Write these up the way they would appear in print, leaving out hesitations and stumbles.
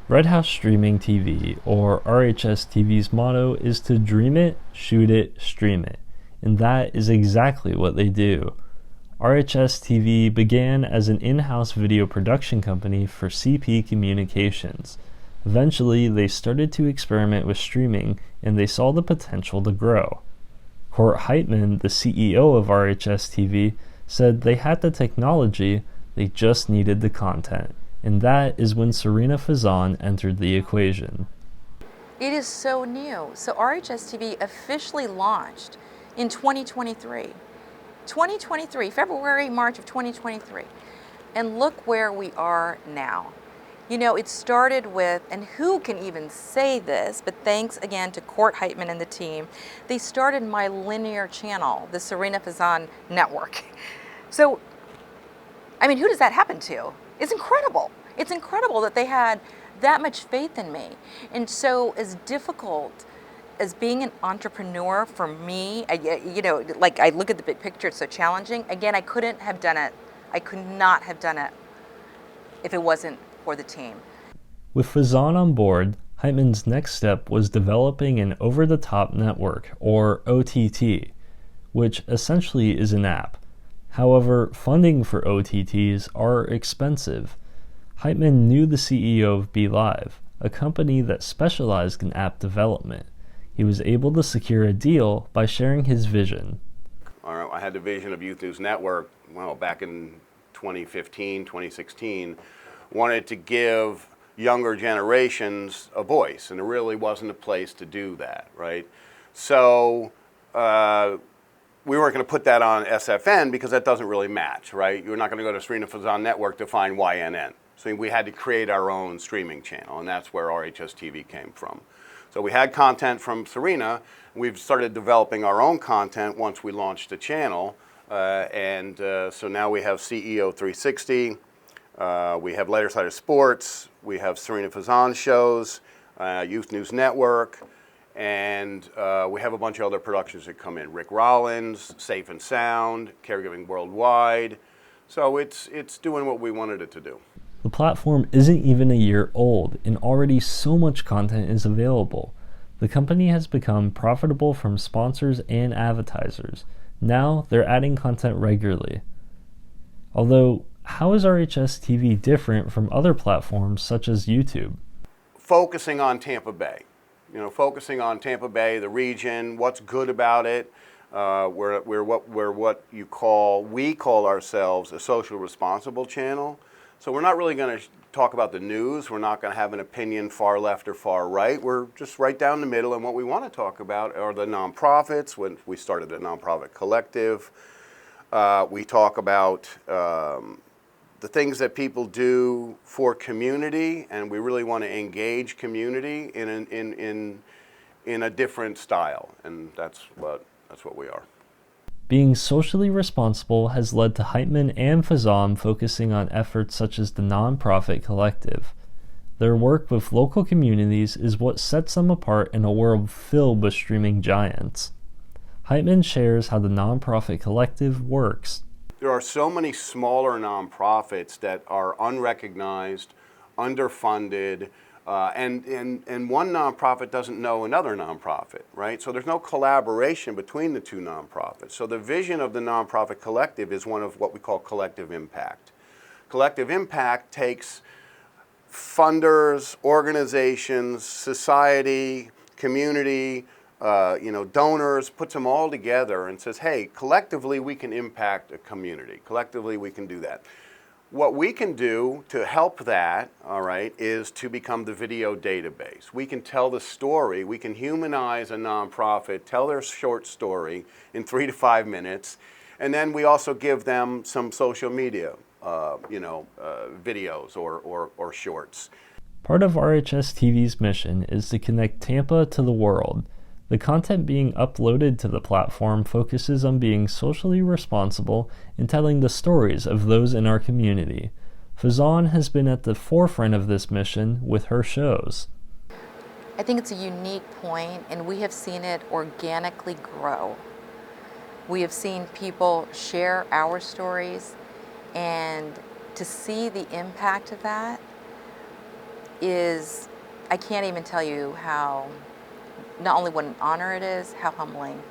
Red House Streaming TV, or RHSTV's motto, is to dream it, shoot it, stream it. And that is exactly what they do. RHSTV began as an in-house video production company for CP Communications. Eventually, they started to experiment with streaming, and they saw the potential to grow. Court Heitmann, the CEO of RHSTV, said they had the technology, they just needed the content. And that is when Sarina Fazan entered the equation. It is so new. So RHSTV officially launched in 2023. February, March of 2023. And look where we are now. You know, it started with, and who can even say this, but thanks again to Court Heitmann and the team, they started my linear channel, the Sarina Fazan network. So, I mean, who does that happen to? It's incredible. It's incredible that they had that much faith in me. And so as difficult as being an entrepreneur for me, you know, like I look at the big picture, it's so challenging. Again, I couldn't have done it. I could not have done it if it wasn't for the team. With Fazan on board, Heitmann's next step was developing an over-the-top network, or OTT, which essentially is an app. However, funding for OTTs are expensive. Heitmann knew the CEO of BeLive, a company that specialized in app development. He was able to secure a deal by sharing his vision. I had the vision of Youth News Network, well, back in 2015, 2016, wanted to give younger generations a voice, and there really wasn't a place to do that, right? So we weren't going to put that on SFN because that doesn't really match, right? You're not going to go to Sarina Fazan Network to find YNN. So we had to create our own streaming channel, and that's where RHSTV came from. So we had content from Sarina. We've started developing our own content once we launched the channel. So now we have CEO 360, we have Later Side of Sports, we have Sarina Fazan shows, Youth News Network, and we have a bunch of other productions that come in. Rick Rollins, Safe and Sound, Caregiving Worldwide. So it's doing what we wanted it to do. The platform isn't even a year old, and already so much content is available. The company has become profitable from sponsors and advertisers. Now they're adding content regularly. Although, how is RHSTV different from other platforms such as YouTube? Focusing on Tampa Bay. You know, focusing on Tampa Bay, the region, what's good about it. We're what we call ourselves a social responsible channel. So we're not really going to talk about the news. We're not going to have an opinion far left or far right. We're just right down the middle, and what we want to talk about are the nonprofits. When we started a nonprofit collective, we talk about the things that people do for community, and we really want to engage community in a different style, and that's what we are. Being socially responsible has led to Heitmann and Fazan focusing on efforts such as the nonprofit collective. Their work with local communities is what sets them apart in a world filled with streaming giants. Heitmann shares how the nonprofit collective works. There are so many smaller nonprofits that are unrecognized, underfunded, and one nonprofit doesn't know another nonprofit, right? So there's no collaboration between the two nonprofits. So the vision of the nonprofit collective is one of what we call collective impact. Collective impact takes funders, organizations, society, community, donors, puts them all together and says, hey, collectively we can impact a community. Collectively we can do that. What we can do to help that, all right, is to become the video database. We can tell the story. We can humanize a nonprofit, tell their short story in 3 to 5 minutes, and then we also give them some social media, videos or shorts. Part of RHSTV's mission is to connect Tampa to the world. The content being uploaded to the platform focuses on being socially responsible and telling the stories of those in our community. Fazan has been at the forefront of this mission with her shows. I think it's a unique point, and we have seen it organically grow. We have seen people share our stories, and to see the impact of that, is, I can't even tell you how, not only what an honor it is, how humbling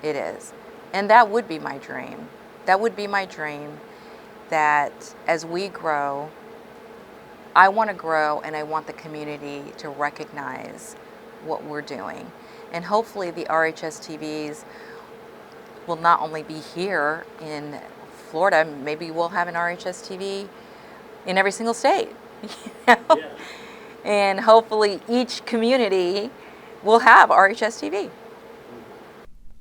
it is. And that would be my dream. That would be my dream, that as we grow, I want to grow and I want the community to recognize what we're doing. And hopefully the RHSTVs will not only be here in Florida, maybe we'll have an RHSTV in every single state. You know? Yeah. And hopefully each community will have RHSTV.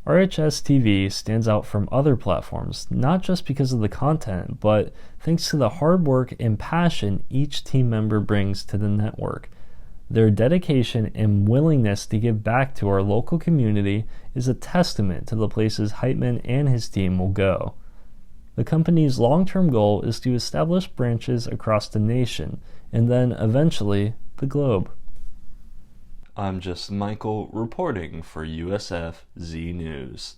RHSTV stands out from other platforms, not just because of the content, but thanks to the hard work and passion each team member brings to the network. Their dedication and willingness to give back to our local community is a testament to the places Heitmann and his team will go. The company's long-term goal is to establish branches across the nation, and then eventually the globe. I'm just Michael reporting for USF Z News.